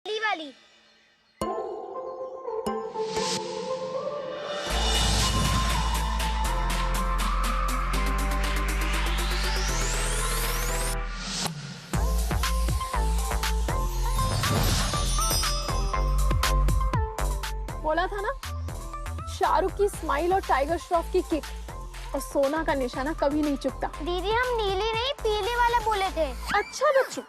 ली वाली। बोला था ना, शाहरुख की स्माइल और टाइगर श्रॉफ की किक और सोना का निशाना कभी नहीं चुकता। दीदी हम नीली नहीं पीली वाला बोले थे। अच्छा बच्चों,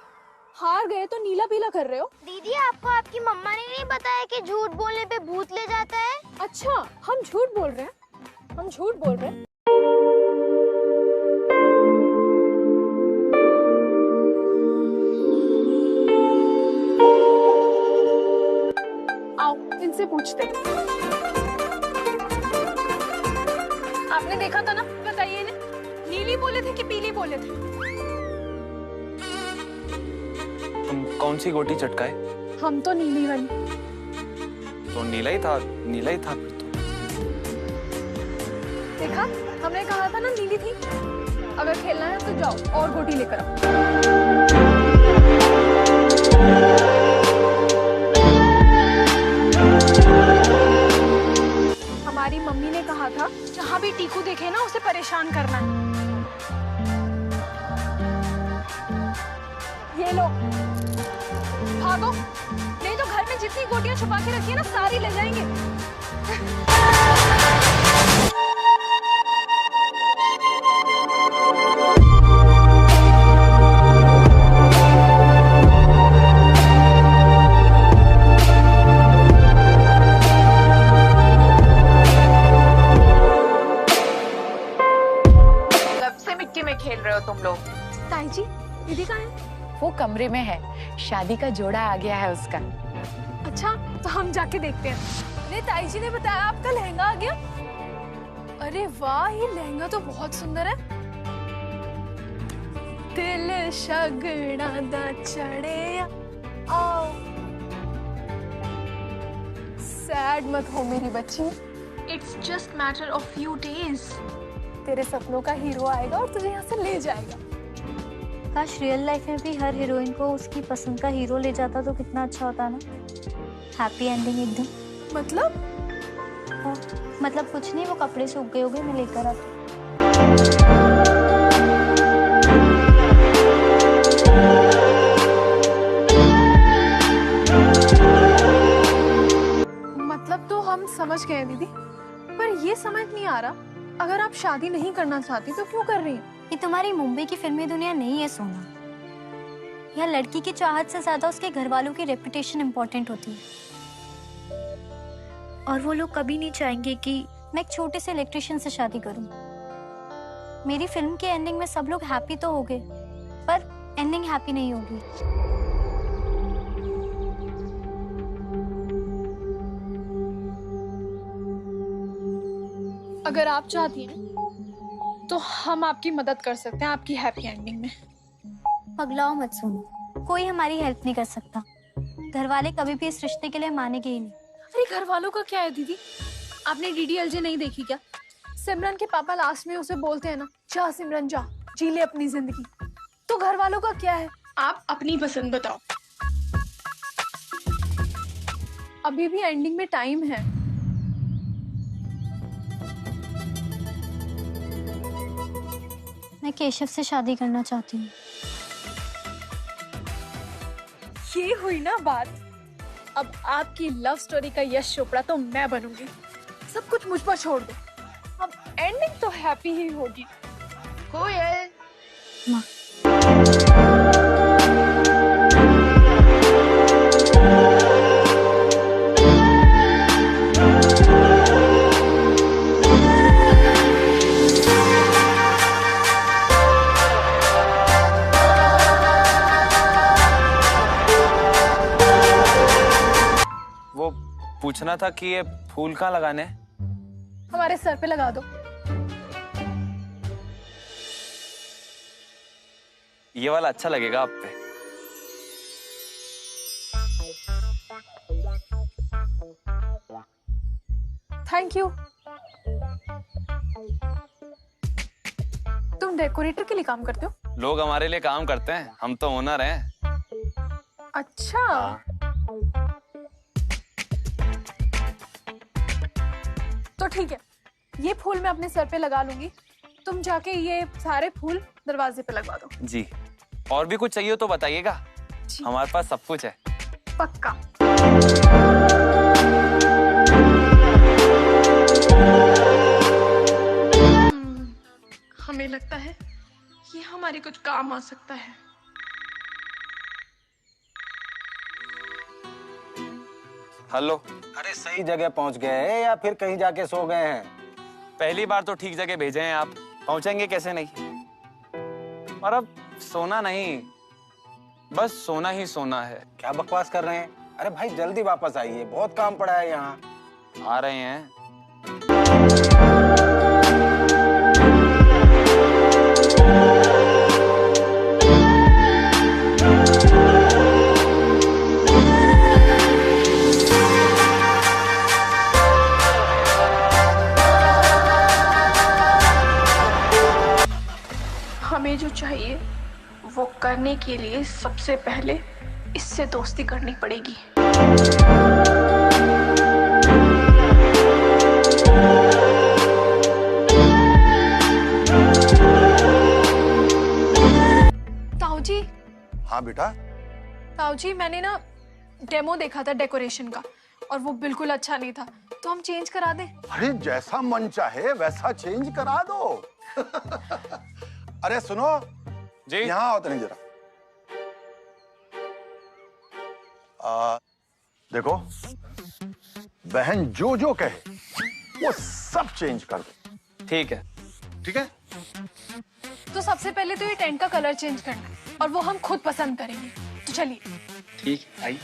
हार गए तो नीला पीला कर रहे हो। दीदी आपको आपकी मम्मा ने नहीं बताया कि झूठ बोलने पे भूत ले जाता है। अच्छा, हम झूठ बोल रहे हैं, हम झूठ बोल रहे हैं। आओ इनसे पूछते हैं। आपने देखा था ना, बताइए इन्हें, नीली बोले थे कि पीली बोले थे? तुम कौन सी गोटी चटकाए? हम तो नीली वाली। तो नीला ही था, नीला ही था फिर तो। देखा, हमने कहा था ना नीली थी। अगर खेलना है तो जाओ और गोटी लेकर आओ। हमारी मम्मी ने कहा था जहाँ भी टीकू देखे ना उसे परेशान करना है। ये लो, भागो, नहीं तो घर में जितनी गोटियां छुपा के रखी है ना सारी ले जाएंगे। खेल रहे हो तुम लोग? ताई जी, दीदी कहाँ है? वो कमरे में है, शादी का जोड़ा आ गया है उसका। अच्छा, तो हम जाके देखते हैं। अरे ताई जी ने बताया आपका लहंगा आ गया। अरे वाह, ये लहंगा तो बहुत सुंदर है। दिल शगड़ा दा चढ़े आओ। सैड मत हो मेरी बच्ची, it's just matter of few days. तेरे सपनों का हीरो आएगा और तुझे यहाँ से ले जाएगा। काश रियल लाइफ में भी हर हीरोइन को उसकी पसंद का हीरो ले जाता तो कितना अच्छा होता ना। हैप्पी एंडिंग एकदम। मतलब? मतलब कुछ नहीं, वो कपड़े सूख गए होंगे, मैं लेकर आती। मतलब तो हम समझ गए दीदी, पर ये समझ नहीं आ रहा, अगर आप शादी नहीं करना चाहती तो क्यों कर रही हैं? ये तुम्हारी मुंबई की फिल्मी दुनिया नहीं है सोना। यहाँ लड़की की चाहत से ज्यादा उसके घर वालों की रेपुटेशन इम्पोर्टेंट होती है, और वो लोग कभी नहीं चाहेंगे कि मैं एक छोटे से इलेक्ट्रिशियन से शादी करूं। मेरी फिल्म के एंडिंग में सब लोग हैप्पी तो हो गए, पर एंडिंग हैप्पी नहीं होगी। अगर आप चाहती हैं तो हम आपकी मदद कर सकते हैं आपकी हैप्पी एंडिंग में। पगलाओ मत सोनू, कोई हमारी हेल्प नहीं कर सकता। घर वाले कभी भी इस रिश्ते के लिए मानेंगे ही नहीं। अरे घर वालों का क्या है दीदी, आपने डीडीएलजे नहीं देखी क्या? सिमरन के पापा लास्ट में उसे बोलते हैं ना, जा सिमरन जा, जी ले अपनी जिंदगी। तो घर वालों का क्या है? आप अपनी पसंद बताओ। अभी भी एंडिंग में टाइम है। मैं केशव से शादी करना चाहती हूँ। ये हुई ना बात। अब आपकी लव स्टोरी का यश चोपड़ा तो मैं बनूंगी। सब कुछ मुझ पर छोड़ दो, अब एंडिंग तो हैप्पी ही होगी। कोयल माँ, पूछना था कि ये फूल कहाँ लगाने? हमारे सर पे लगा दो। ये वाला अच्छा लगेगा आप पे। Thank you. तुम डेकोरेटर के लिए काम करते हो? लोग हमारे लिए काम करते हैं, हम तो ओनर हैं। अच्छा। ठीक है, ये फूल मैं अपने सर पे लगा लूंगी, तुम जाके ये सारे फूल दरवाजे पे लगवा दो। जी, और भी कुछ चाहिए तो बताइएगा, हमारे पास सब कुछ है। पक्का। हमें लगता है ये हमारे कुछ काम आ सकता है। हेलो। अरे सही जगह पहुंच गए हैं या फिर कहीं जाके सो गए हैं? पहली बार तो ठीक जगह भेजे हैं आप, पहुंचेंगे कैसे नहीं। और अब सोना नहीं, बस सोना ही सोना है। क्या बकवास कर रहे हैं? अरे भाई जल्दी वापस आइए, बहुत काम पड़ा है यहाँ। आ रहे हैं। हमें जो चाहिए वो करने के लिए सबसे पहले इससे दोस्ती करनी पड़ेगी। ताऊ जी। हाँ बेटा। ताऊ जी, मैंने ना डेमो देखा था डेकोरेशन का और वो बिल्कुल अच्छा नहीं था, तो हम चेंज करा दें। अरे जैसा मन चाहे वैसा चेंज करा दो। अरे सुनो जी। यहाँ आओ तनी जरा। देखो, बहन जो जो कहे वो सब चेंज कर दो। ठीक है। ठीक है? तो सबसे पहले तो ये टेंट का कलर चेंज करना है और वो हम खुद पसंद करेंगे, तो चलिए। ठीक है, आइए।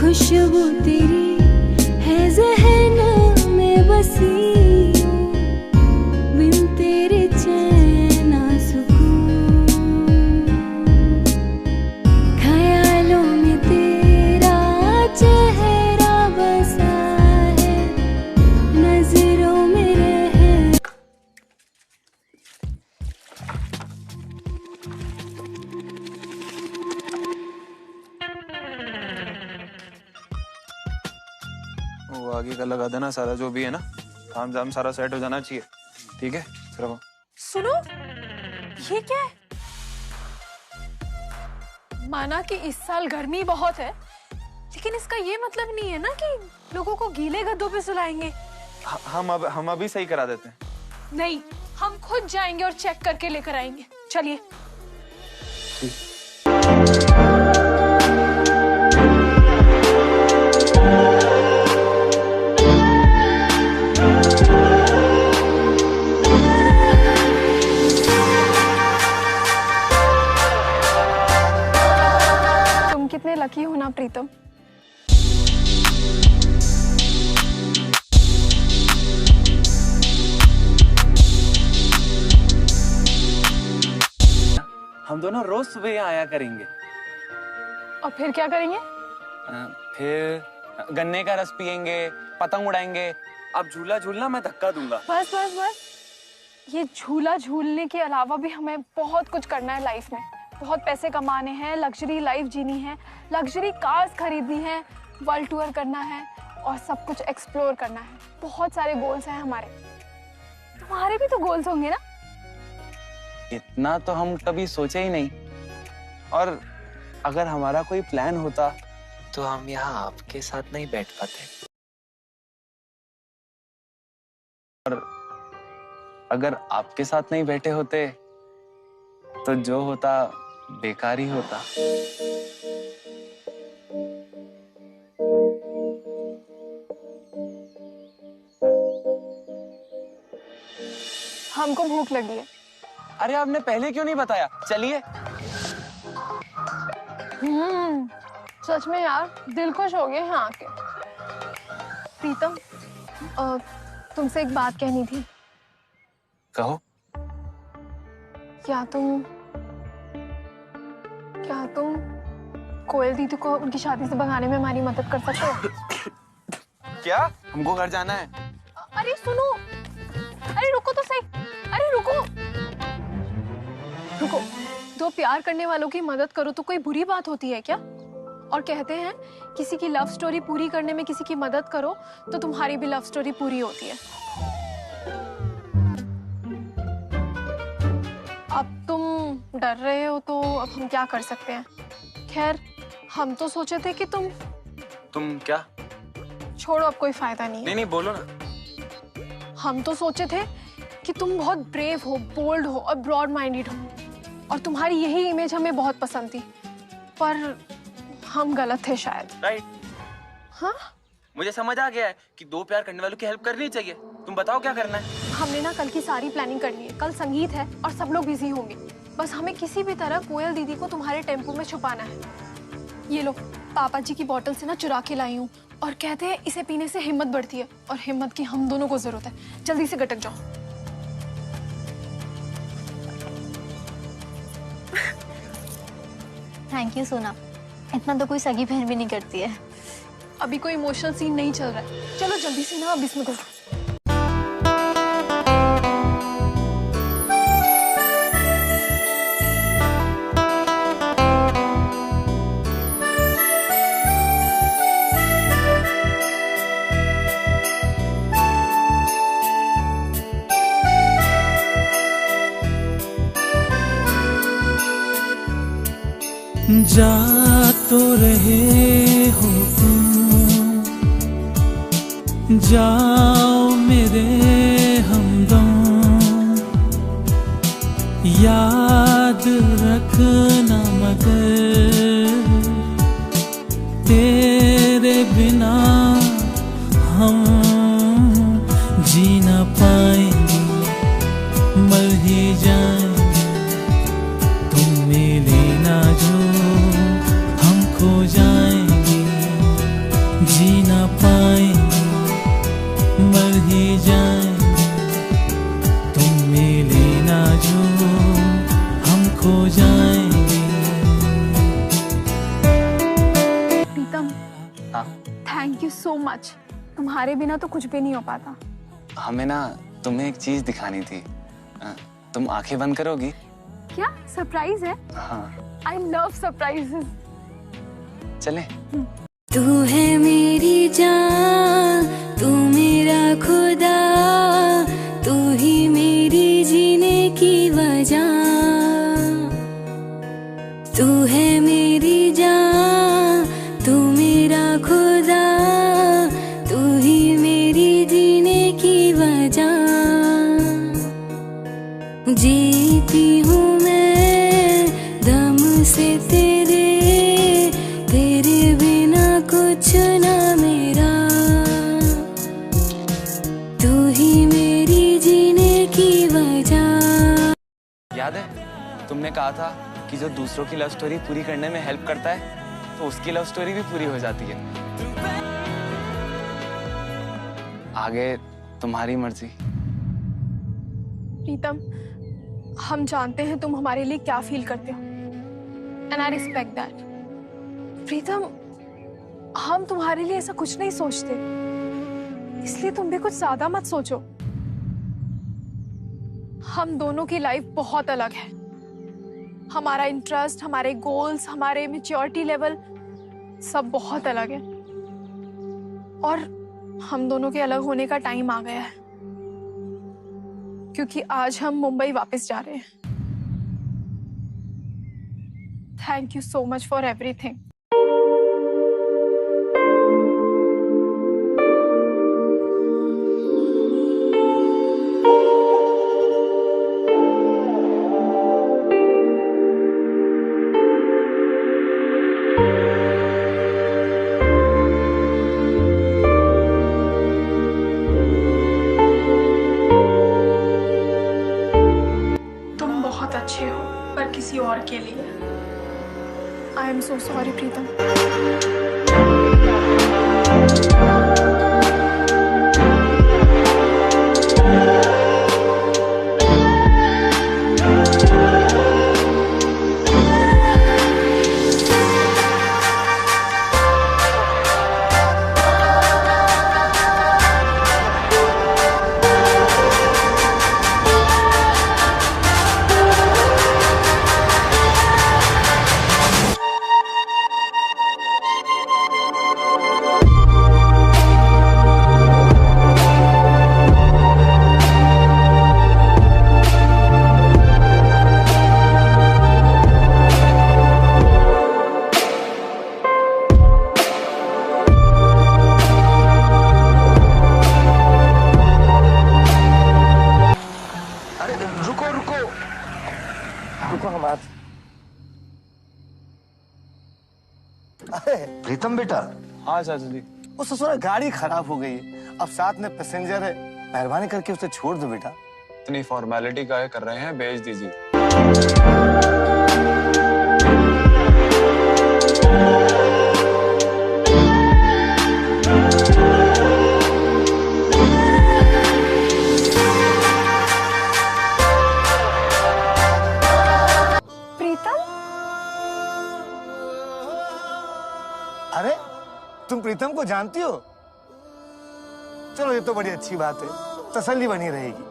खुशबू तेरी है ज़हन में बसी, बिन तेरे चैन ना सुकून, ख्यालों में तेरा चेहरा बसा है, नजरों में रहे। वो आगे का लगा देना सारा, जो भी है ना, काम जाम सारा सेट हो जाना चाहिए। ठीक है, चलो। सुनो, ये क्या है? माना कि इस साल गर्मी बहुत है, लेकिन इसका ये मतलब नहीं है ना कि लोगों को गीले गद्दों पे सुलाएंगे। हम अभी सही करा देते हैं। नहीं, हम खुद जाएंगे और चेक करके लेकर आएंगे। चलिए। तुम कितने लकी हो ना प्रीतम। हम दोनों रोज सुबह यहाँ आया करेंगे। और फिर क्या करेंगे? फिर गन्ने का रस पियेंगे, पतंग उड़ाएंगे। अब झूला झूलना, मैं धक्का दूंगा। बस बस बस, ये झूला झूलने के अलावा भी हमें बहुत कुछ करना है लाइफ में। बहुत पैसे कमाने हैं, लग्जरी लाइफ जीनी है, लग्जरी कार्स खरीदनी है, वर्ल्ड टूर करना है और सब कुछ एक्सप्लोर करना है। बहुत सारे गोल्स हैं हमारे। तुम्हारे भी तो गोल्स होंगे ना? इतना तो हम कभी सोचे ही नहीं। और अगर हमारा कोई प्लान होता तो हम यहाँ आपके साथ नहीं बैठ पाते। और अगर आपके साथ नहीं बैठे होते तो जो होता बेकार ही होता। हमको भूख लगी है। अरे आपने पहले क्यों नहीं बताया? चलिए। सच में यार दिल खुश हो गए हैं आके। प्रीतम, तुमसे एक बात कहनी थी। कहो। क्या तुम कोयल दीदी को उनकी शादी से भगाने में हमारी मदद कर सकते हो? क्या? हमको घर जाना है। अरे सुनो, अरे रुको तो सही, अरे रुको। दो प्यार करने वालों की मदद करो तो कोई बुरी बात होती है क्या? और कहते हैं किसी की लव स्टोरी पूरी करने में किसी की मदद करो तो तुम्हारी भी लव स्टोरी पूरी होती है। अब तुम डर रहे हो तो अब हम क्या कर सकते हैं? खैर, हम तो सोचे थे कि तुम क्या? छोड़ो, अब कोई फायदा नहीं है। नहीं, बोलो ना। हम तो सोचे थे कि तुम बहुत ब्रेव हो, बोल्ड हो और ब्रॉड माइंडेड हो, और तुम्हारी यही इमेज हमें बहुत पसंद थी, पर हम गलत थे शायद। राइट। हाँ, मुझे समझ आ गया है कि दो प्यार करने वालों की हेल्प करनी चाहिए। तुम बताओ क्या करना है? हमने ना कल की सारी प्लानिंग कर ली है। कल संगीत है और सब लोग बिजी होंगे। बस हमें किसी भी तरह कोयल दीदी को तुम्हारे टेम्पो में छुपाना है। ये लो, पापा जी की बोतल से ना चुरा के लाई हूँ, और कहते हैं इसे पीने से हिम्मत बढ़ती है, और हिम्मत की हम दोनों को जरूरत है। जल्दी से गटक जाओ। थैंक यू सोना, इतना तो कोई सगी बहन भी नहीं करती है। अभी कोई इमोशनल सीन नहीं चल रहा है। चलो जल्दी से ना अब इसमें घुसो। जा तो रहे हो तुम, जाओ मेरे हमदम, याद रखना मगर तेरे बिना हम जी ना पाएंगे, मर ही जाएंगे। तुम मिले ना जो हम खो जाएंगे, जी ना पाएंगे, मर ही जाएंगे। तुम मिले ना जो हम खो जाएंगे। प्रीतम, हाँ? Thank you so much. तुम्हारे बिना तो कुछ भी नहीं हो पाता। हमें ना तुम्हें एक चीज दिखानी थी। तुम आंखें बंद करोगी? क्या सरप्राइज है? हाँ। I love surprises. चले। तू है मेरी जान, तू मेरा खुदा, तू ही मेरी जीने की वजह। तू है मेरी जान, तू मेरा खुदा, तू ही मेरी जीने की वजह। जीती हूँ मैं दम से तेरे, तेरे बिना कुछ ना मेरा। तू ही मेरी जीने की वजह। याद है तुमने कहा था कि जो दूसरों की लव स्टोरी पूरी करने में हेल्प करता है तो उसकी लव स्टोरी भी पूरी हो जाती है। आगे तुम्हारी मर्जी। प्रीतम, हम जानते हैं तुम हमारे लिए क्या फील करते हो, एंड आई रिस्पेक्ट दैट। प्रीतम, हम तुम्हारे लिए ऐसा कुछ नहीं सोचते, इसलिए तुम भी कुछ ज्यादा मत सोचो। हम दोनों की लाइफ बहुत अलग है। हमारा इंटरेस्ट, हमारे गोल्स, हमारे मैच्योरिटी लेवल सब बहुत अलग है, और हम दोनों के अलग होने का टाइम आ गया है, क्योंकि आज हम मुंबई वापस जा रहे हैं। Thank you so much for everything. तुम बहुत अच्छे हो, पर किसी और के लिए। आई एम सो सॉरी प्रीतम। प्रीतम बेटा। हाँ चाचा जी। वो ससुरा गाड़ी खराब हो गई है, अब साथ में पैसेंजर है, मेहरबानी करके उसे छोड़ दो बेटा। इतनी फॉर्मेलिटी काहे कर रहे हैं, भेज दीजिए। अरे तुम प्रीतम को जानती हो? चलो ये तो बड़ी अच्छी बात है, तसल्ली बनी रहेगी।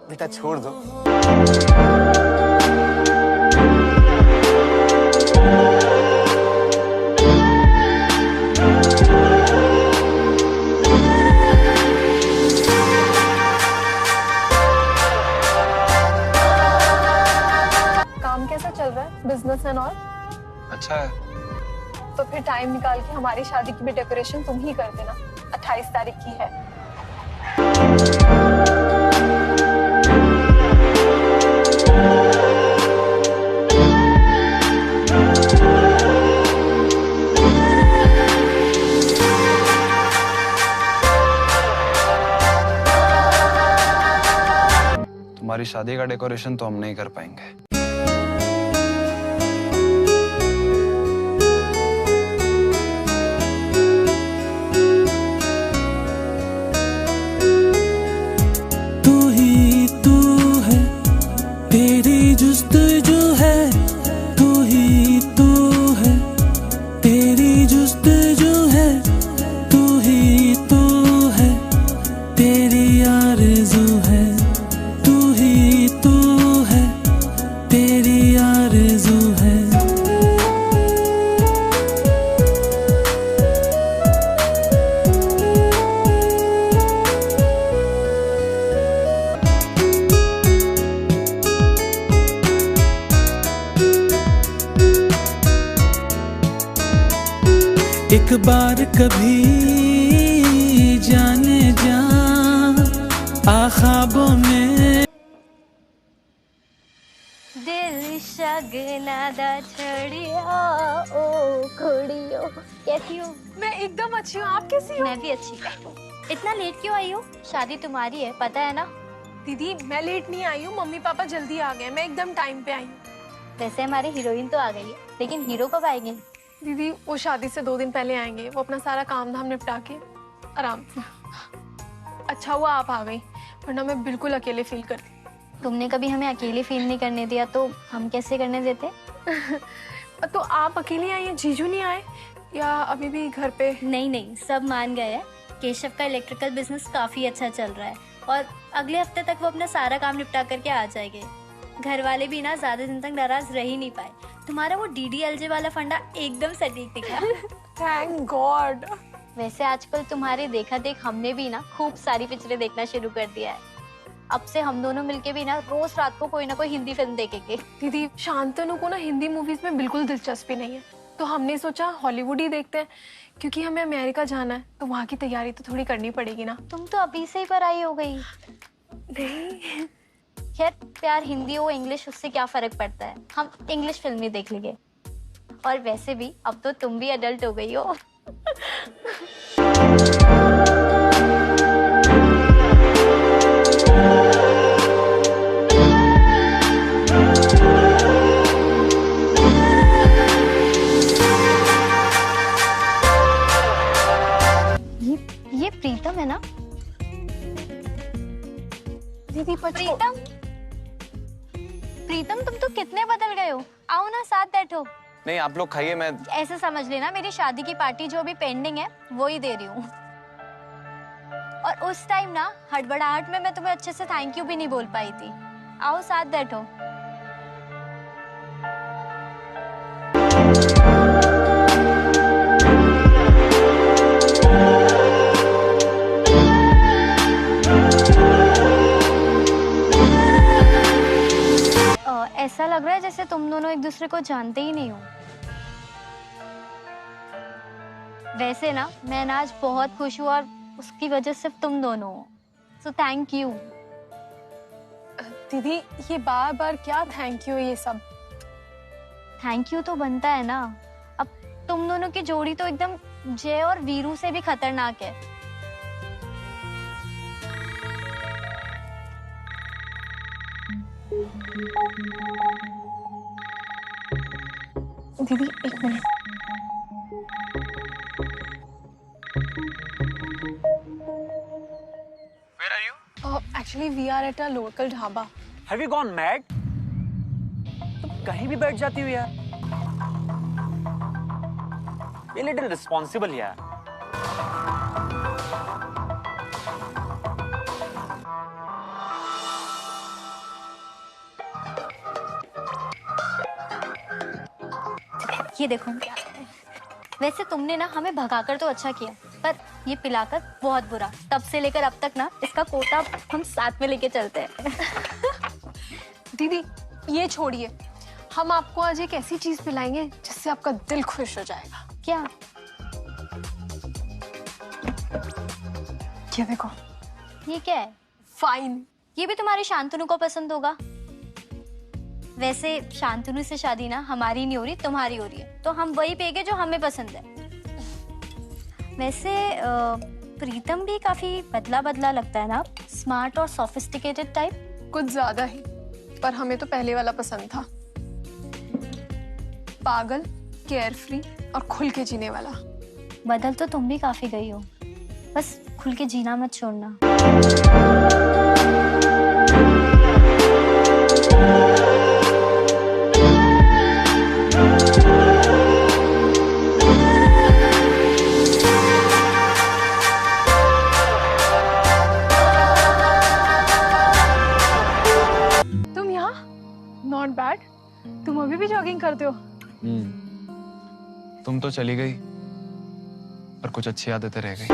बेटा छोड़ दो। काम कैसा चल रहा है, बिजनेस एंड ऑल? अच्छा है। तो फिर टाइम निकाल के हमारी शादी की भी डेकोरेशन तुम ही कर देना। 28 तारीख की है। तुम्हारी शादी का डेकोरेशन तो हम नहीं कर पाएंगे। जुस्तजू है, तू ही तू है, तेरी जुस्तजू है, तू ही तू है, तेरी आरज़ू है, तू ही तू है, तेरी आरज़ू है। एक बार कभी जाने जा ख्वाबों में। दिल शगना दा छड़िया ओ खड़ियो। कैसी हो? मैं एकदम अच्छी हूँ, आप कैसी हो? मैं भी अच्छी। इतना लेट क्यों आई हो? शादी तुम्हारी है, पता है ना? दीदी मैं लेट नहीं आई हूँ, मम्मी पापा जल्दी आ गए, मैं एकदम टाइम पे आई हूँ। वैसे हमारे हीरोइन तो आ गई है, लेकिन हीरो कब आएंगे? दीदी वो शादी से 2 दिन पहले आएंगे, वो अपना सारा काम धाम निपटा के आराम से। अच्छा हुआ आप आ गई, वरना मैं बिल्कुल अकेले फील करती। तुमने कभी हमें अकेले फील नहीं करने दिया, तो हम कैसे करने देते? तो आप अकेली आई हैं, जीजू नहीं आए या अभी भी घर पे? नहीं नहीं, सब मान गए हैं। केशव का इलेक्ट्रिकल बिजनेस काफी अच्छा चल रहा है और अगले हफ्ते तक वो अपना सारा काम निपटा करके आ जाएंगे। घर वाले भी ना ज्यादा दिन तक नाराज रह ही नहीं पाए। तुम्हारा वो DDLJ वाला फंडा एकदम सटीक दिखा। Thank God. वैसे आजकल तुम्हारे देखा देख हमने भी ना खूब सारी पिक्चरें देखना शुरू कर दिया है। अब से हम दोनों मिलके भी ना रोज रात को कोई ना कोई हिंदी फिल्म देखेंगे। दीदी शांतनु को ना हिंदी मूवीज में बिल्कुल दिलचस्पी नहीं है, तो हमने सोचा हॉलीवुड ही देखते हैं, क्योंकि हमें अमेरिका जाना है तो वहाँ की तैयारी तो थोड़ी करनी पड़ेगी ना। तुम तो अभी से ही पढ़ाई हो गई। नहीं खैर प्यार हिंदी हो इंग्लिश उससे क्या फर्क पड़ता है, हम इंग्लिश फिल्म ही देख लेंगे। और वैसे भी अब तो तुम भी अडल्ट हो गई हो। प्रीतम, प्रीतम तुम तो कितने बदल गए हो। आओ ना साथ बैठो। नहीं आप लोग खाइए, मैं ऐसे समझ लेना मेरी शादी की पार्टी जो भी पेंडिंग है वो ही दे रही हूँ। और उस टाइम ना हड़बड़ाहट में मैं तुम्हें अच्छे से थैंक यू भी नहीं बोल पाई थी। आओ साथ बैठो। ऐसा लग रहा है जैसे तुम दोनों एक दूसरे को जानते ही नहीं हो। वैसे ना मैं आज बहुत खुश हूँ और उसकी वजह सिर्फ तुम दोनों हो। So thank you. दीदी ये बार बार क्या थैंक यू, ये सब थैंक यू तो बनता है ना। अब तुम दोनों की जोड़ी तो एकदम जय और वीरू से भी खतरनाक है। दीदी एक minute. Where are you? Actually we are at a local dhaba. Have you gone mad? तुम कहीं भी बैठ जाती हो यार। Be a little responsible यार। ये देखो, वैसे तुमने ना हमें भगाकर तो अच्छा किया, पर ये पिलाकर बहुत बुरा। तब से लेकर अब तक ना इसका कोटा हम साथ में लेके चलते हैं। दीदी ये छोड़िए, हम आपको आज एक ऐसी चीज पिलाएंगे जिससे आपका दिल खुश हो जाएगा। क्या? ये देखो। ये क्या है? फाइन। ये भी तुम्हारी शांतनु को पसंद होगा। वैसे शांतनु से शादी ना हमारी नहीं हो रही, तुम्हारी हो रही है, तो हम वही पिएंगे जो हमें पसंद है। वैसे प्रीतम भी काफी बदला बदला लगता है ना, स्मार्ट और सोफिस्टिकेटेड टाइप। कुछ ज्यादा ही, पर हमें तो पहले वाला पसंद था। पागल, केयरफ्री और खुल के जीने वाला। बदल तो तुम भी काफी गई हो, बस खुल के जीना मत छोड़ना। तुम यहाँ? Not bad. तुम अभी भी जॉगिंग करते हो? तुम तो चली गई, पर कुछ अच्छी आदतें रह गई।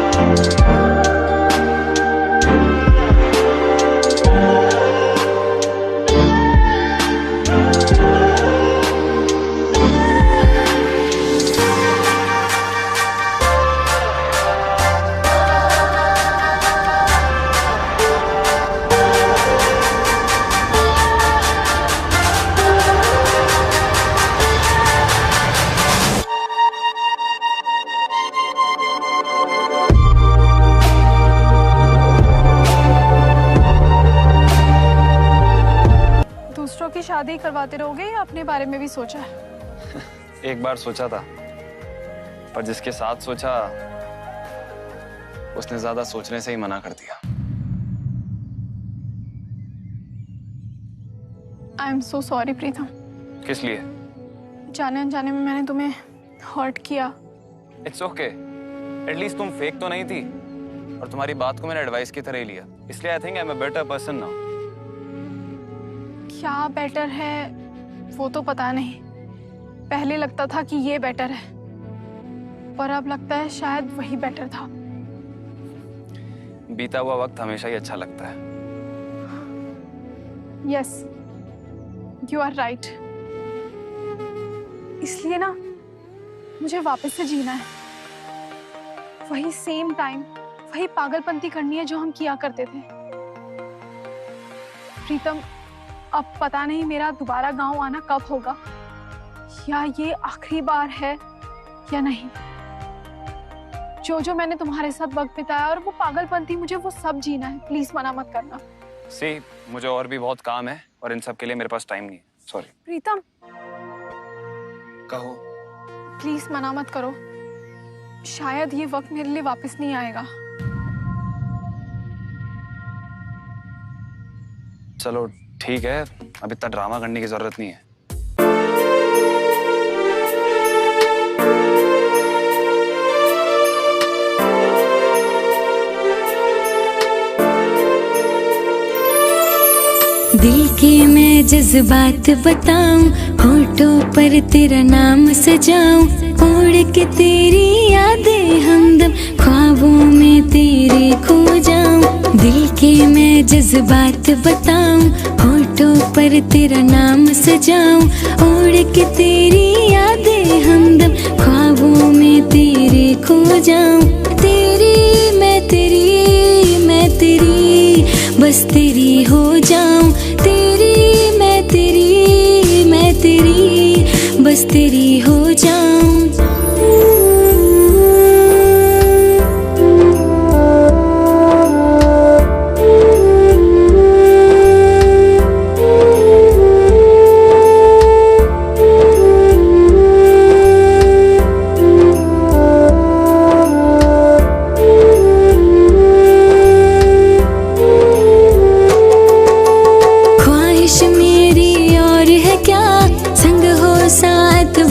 दूसरों की शादी करवाते रहोगे या अपने बारे में भी सोचा है? एक बार सोचा था, पर जिसके साथ सोचा उसने ज्यादा सोचने से ही मना कर दिया। आई एम सो सॉरी प्रीतम। किस लिए? जाने अनजाने में मैंने तुम्हें हर्ट किया। इट्स ओके, एटलीस्ट तुम फेक तो नहीं थी, और तुम्हारी बात को मैंने एडवाइस की तरह ही लिया, इसलिए I think I am a better person now. क्या बेटर है वो तो पता नहीं। पहले लगता था कि ये बेटर है, पर अब लगता है शायद वही बेटर था। बीता हुआ वक्त हमेशा ही अच्छा लगता है। Yes, you are right. इसलिए ना मुझे वापस से जीना है। वही सेम टाइम, वही पागलपंती करनी है जो हम किया करते थे। प्रीतम, अब पता नहीं मेरा दोबारा गांव आना कब होगा, या ये आखिरी बार है या नहीं। जो मैंने तुम्हारे साथ वक्त बिताया और वो पागलपंती, मुझे वो सब जीना है। प्लीज मना मत करना। सी, मुझे और भी बहुत काम है और इन सब के लिए मेरे पास टाइम नहीं है। सॉरी। प्रीतम, कहो। प्लीज मना मत करो। शायद ये वक्त मेरे लिए वापस नहीं आएगा। चलो ठीक है, अब इतना ड्रामा करने की जरूरत नहीं है। दिल के मैं जज्बात बताऊं, होठों पर तेरा नाम सजाऊं, उड़ के तेरी यादें हमदम ख्वाबों में तेरे खो जाऊं। दिल के मैं जज्बात बताऊं, होठों पर तेरा नाम सजाऊं, उड़ के तेरी यादें हमदम ख्वाबों में तेरे खो जाऊं। तेरी मैं तेरी बस तेरी हो जाऊं, तेरी मैं तेरी बस तेरी हो जाऊं।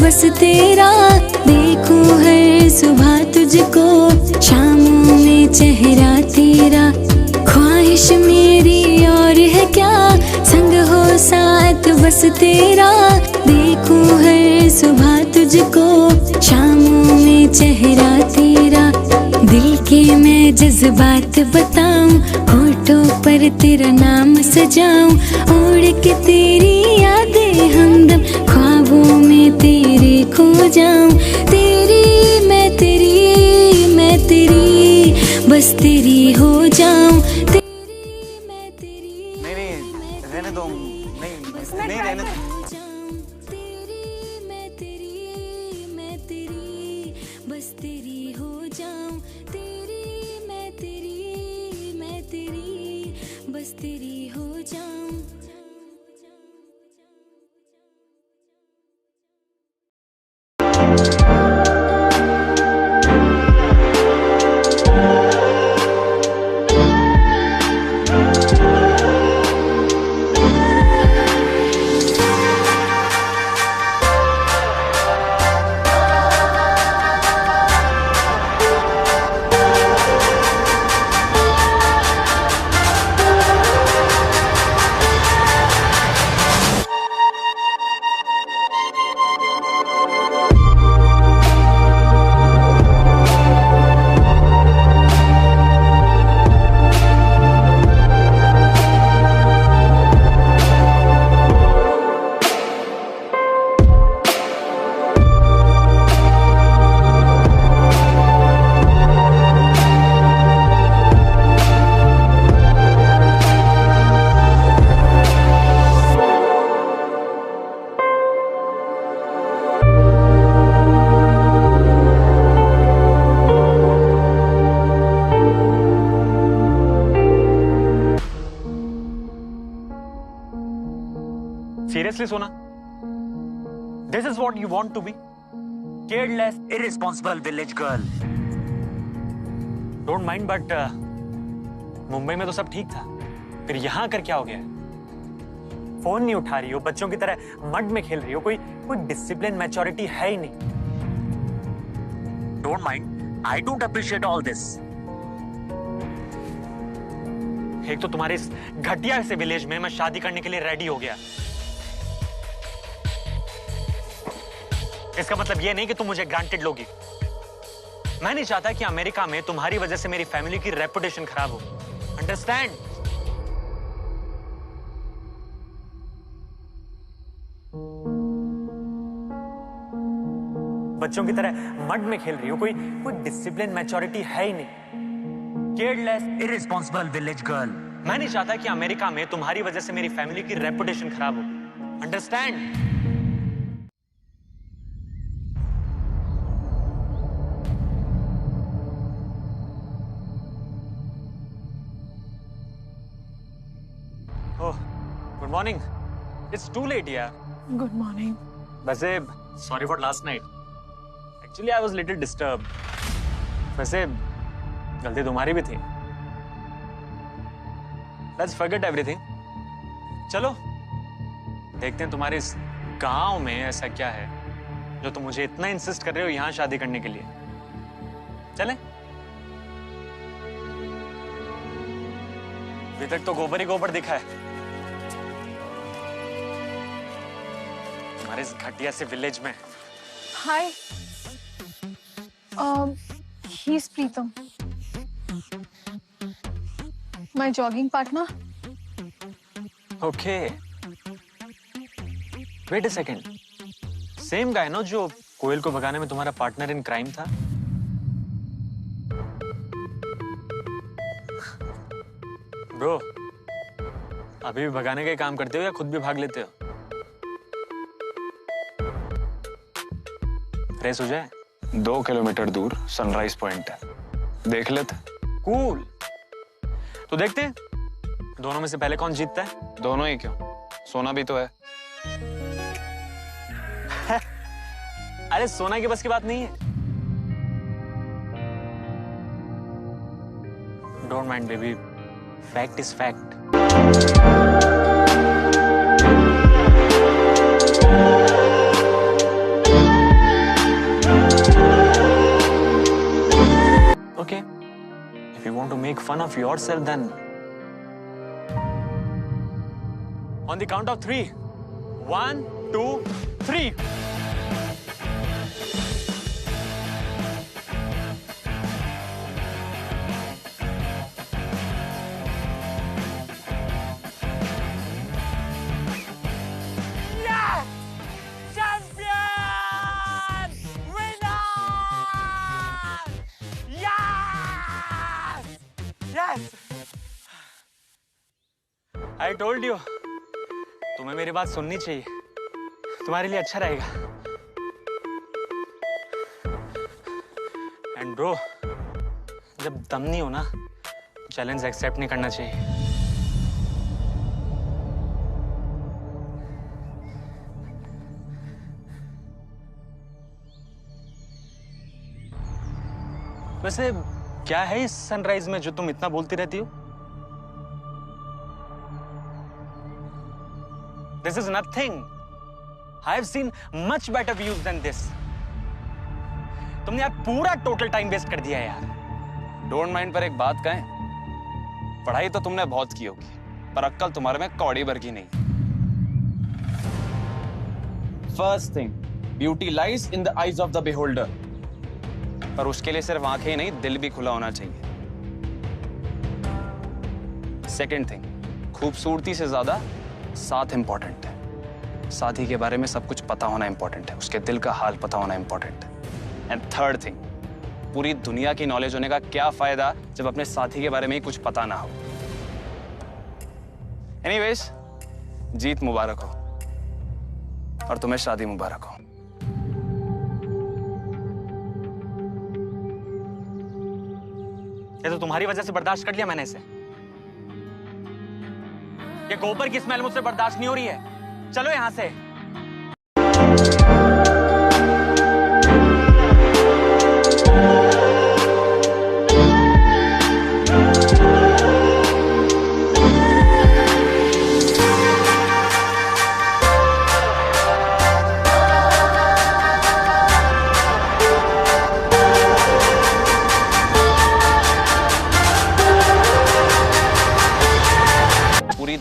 बस तेरा देखूं हर सुबह तुझको, शामों में चेहरा तेरा। ख्वाहिश मेरी और है क्या, संग हो साथ बस तेरा। देखूं हर सुबह तुझको, शामों में चेहरा तेरा। दिल के मैं जज्बात बताऊं, होठों पर तेरा नाम सजाऊं, उड़ के तेरी यादें हमदम ख्वाबों में तेरे खो जाऊं। तेरी मैं तेरी बस तेरी हो जाऊं। तेरी मैं तेरी नहीं रहने दो, नहीं रहने दो। तेरी मैं तेरी बस तेरी हो जाऊं। तेरी मैं तेरी बस तेरी हो जाऊं। Seriously, Sona? This is what you want to be? Careless, irresponsible village girl. Don't mind, but Mumbai में तो सब ठीक था। फिर यहाँ कर क्या हो गया? फोन नहीं उठा रही हो, बच्चों की तरह मड में खेल रही हो, कोई डिसिप्लिन मैच्योरिटी है ही नहीं। Don't mind, I don't appreciate all this. एक तो तुम्हारे इस घटिया से विलेज में मैं शादी करने के लिए रेडी हो गया। इसका मतलब यह नहीं कि तुम मुझे ग्रांटेड लोगी। मैं नहीं चाहता कि अमेरिका में तुम्हारी वजह से मेरी फैमिली की रेपुटेशन खराब हो। अंडरस्टैंड? बच्चों की तरह मड में खेल रही हो, कोई डिसिप्लिन मैच्योरिटी है ही नहीं। Careless, irresponsible village girl. मैं नहीं चाहता कि अमेरिका में तुम्हारी वजह से मेरी फैमिली की रेपुटेशन खराब हो। Understand? Good morning. It's too late यार। Good morning. वैसे sorry for last night, actually I was little disturb. वैसे गलती तुम्हारी भी थी। Let's forget everything. चलो देखते हैं तुम्हारे इस गांव में ऐसा क्या है जो तुम मुझे इतना इंसिस्ट कर रहे हो यहां शादी करने के लिए। चले? अभी तक तो गोबर ही गोबर दिखा है हमारे इस घटिया से विलेज में। Hi, he is Pritam, my jogging partner. Okay, wait a second, same guy ना जो कोयल को भगाने में तुम्हारा पार्टनर इन क्राइम था? ब्रो, अभी भी भगाने का ही काम करते हो या खुद भी भाग लेते हो? रेस हो जाए? 2 किलोमीटर दूर सनराइज पॉइंट है, देख लेते। कूल, तो देखते हैं दोनों में से पहले कौन जीतता है। दोनों ही क्यों, सोना भी तो है। अरे सोना की बस की बात नहीं है। Don't mind baby, fact is fact. Okay, if you want to make fun of yourself then on the count of 3, 1, 2, 3। I told you, तुम्हें मेरी बात सुननी चाहिए, तुम्हारे लिए अच्छा रहेगा। एंड ब्रो, जब दम नहीं हो ना, चैलेंज एक्सेप्ट नहीं करना चाहिए। वैसे क्या है इस सनराइज में जो तुम इतना बोलती रहती हो? This is nothing. I have seen much better views than this. तुमने यार पूरा टोटल टाइम वेस्ट कर दिया यार। डोंट माइंड पर एक बात कहें, पढ़ाई तो तुमने बहुत की होगी, पर अक्ल तुम्हारे में कौड़ी भर की नहीं। First thing, beauty lies in the eyes of the beholder. पर उसके लिए सिर्फ आंखें ही नहीं, दिल भी खुला होना चाहिए। सेकंड थिंग, खूबसूरती से ज्यादा साथ इंपॉर्टेंट है। साथी के बारे में सब कुछ पता होना इंपॉर्टेंट है, उसके दिल का हाल पता होना इंपॉर्टेंट है। एंड थर्ड थिंग, पूरी दुनिया की नॉलेज होने का क्या फायदा जब अपने साथी के बारे में ही कुछ पता ना हो। एनीवेज, जीत मुबारक हो और तुम्हें शादी मुबारक हो। ये तो तुम्हारी वजह से बर्दाश्त कर लिया मैंने इसे। ये गोबर की स्मेल मुझसे बर्दाश्त नहीं हो रही है। चलो यहां से।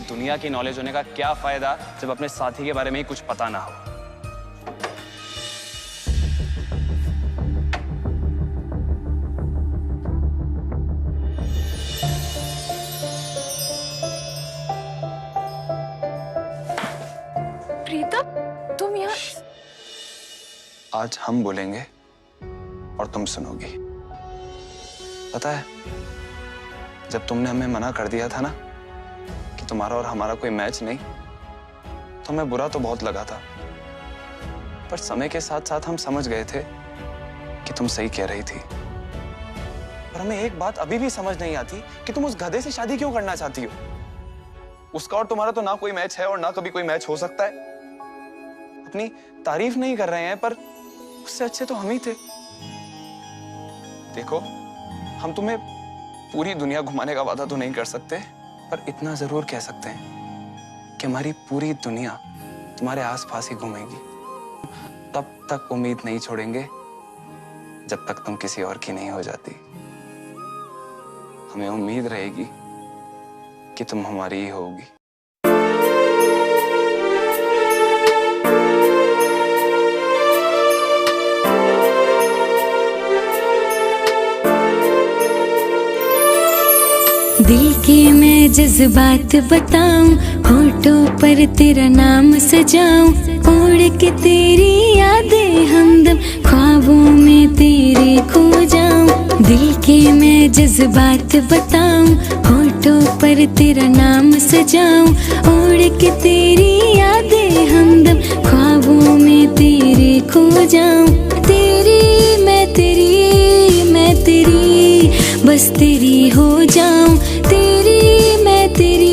दुनिया की नॉलेज होने का क्या फायदा जब अपने साथी के बारे में ही कुछ पता ना हो। प्रीतम, तुम यहाँ? आज हम बोलेंगे और तुम सुनोगी। पता है, जब तुमने हमें मना कर दिया था ना कि तुम्हारा और हमारा कोई मैच नहीं, तो हमें बुरा तो बहुत लगा था, पर समय के साथ साथ हम समझ गए थे कि तुम सही कह रही थी। पर हमें एक बात अभी भी समझ नहीं आती कि तुम उस गधे से शादी क्यों करना चाहती हो। उसका और तुम्हारा तो ना कोई मैच है और ना कभी कोई मैच हो सकता है। अपनी तारीफ नहीं कर रहे हैं, पर उससे अच्छे तो हम ही थे। देखो, हम तुम्हें पूरी दुनिया घुमाने का वादा तो नहीं कर सकते, पर इतना जरूर कह सकते हैं कि हमारी पूरी दुनिया तुम्हारे आसपास ही घूमेगी, तब तक उम्मीद नहीं छोड़ेंगे जब तक तुम किसी और की नहीं हो जाती। हमें उम्मीद रहेगी कि तुम हमारी ही होगी। दिल के मैं जज्बात बताऊं, होठों पर तेरा नाम सजाऊं, उड़ के तेरी यादें हमदम ख्वाबों में तेरे खो जाऊं। दिल के मैं जज्बात बताऊं, होठों पर तेरा नाम सजाऊं, उड़ के तेरी यादें हमदम ख्वाबों में तेरे खो जाऊं। तेरी मैं तेरी बस तेरी हो जाऊं, तेरी मैं तेरी।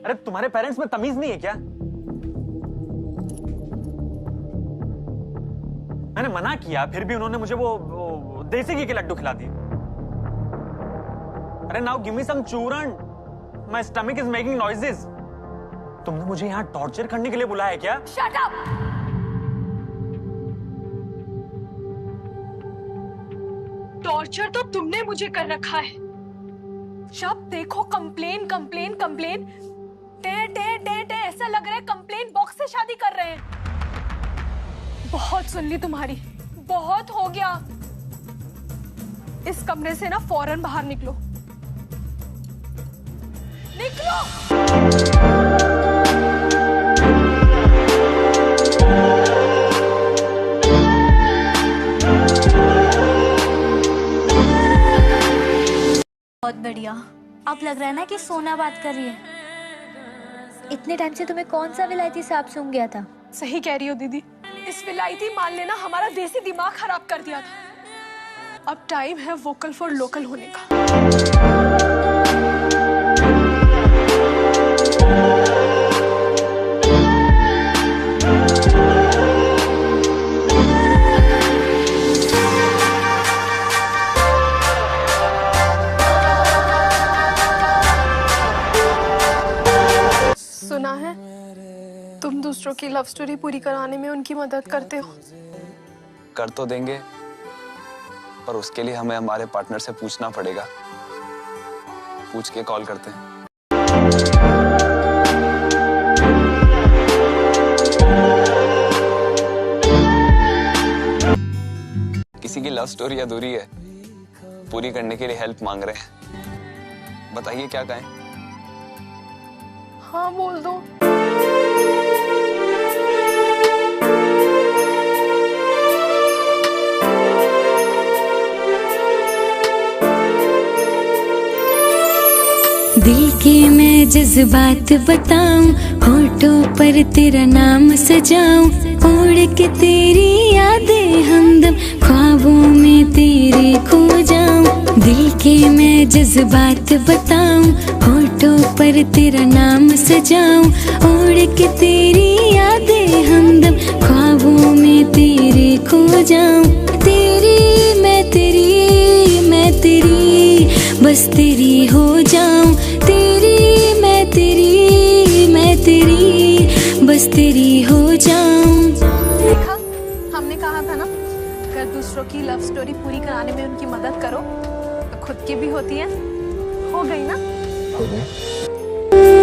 अरे तुम्हारे पेरेंट्स में तमीज नहीं है क्या? मैंने मना किया फिर भी उन्होंने मुझे वो देसी घी के लड्डू खिला दिए। अरे नाउ गिव मी सम चूरन, my stomach is making noises. तुमने मुझे यहाँ टॉर्चर करने के लिए बुलाया है क्या? Shut up! टॉर्चर तो तुमने मुझे कर रखा है। जब देखो कंप्लेन कंप्लेन कंप्लेन, टे टे टे टे, ऐसा लग रहा है कंप्लेन बॉक्स से शादी कर रहे हैं। बहुत सुन ली तुम्हारी, बहुत हो गया। इस कमरे से ना फौरन बाहर निकलो, निकलो। बहुत बढ़िया। अब लग रहा है ना कि सोना बात कर रही है। इतने टाइम से तुम्हें कौन सा विलायती सांप सूंघ गया था? सही कह रही हो दीदी, इस विलायती माल ने ना हमारा देसी दिमाग खराब कर दिया था। अब टाइम है वोकल फॉर लोकल होने का। सुना है तुम दूसरों की लव स्टोरी पूरी कराने में उनकी मदद करते हो। कर तो देंगे, पर उसके लिए हमें हमारे पार्टनर से पूछना पड़ेगा। पूछ के कॉल करते हैं। किसी की लव स्टोरी अधूरी है, पूरी करने के लिए हेल्प मांग रहे हैं। बताइए क्या कहें? हाँ बोल दो। दिल के मैं जज्बात बताऊं, होठों पर तेरा नाम सजाऊं, उड़ के तेरी यादें हमदम ख्वाबों में तेरे खो जाऊं। दिल के मैं जज्बात बताऊं, होठों पर तेरा नाम सजाऊं, उड़ के तेरी यादें हमदम ख्वाबों में तेरे खो जाऊं। तेरी मैं तेरी बस तेरी हो जाऊं, तेरी मैं तेरी बस तेरी हो जाऊं। देखा, हमने कहा था ना, अगर दूसरों की लव स्टोरी पूरी कराने में उनकी मदद करो तो खुद की भी होती है। हो गई ना? हो गई।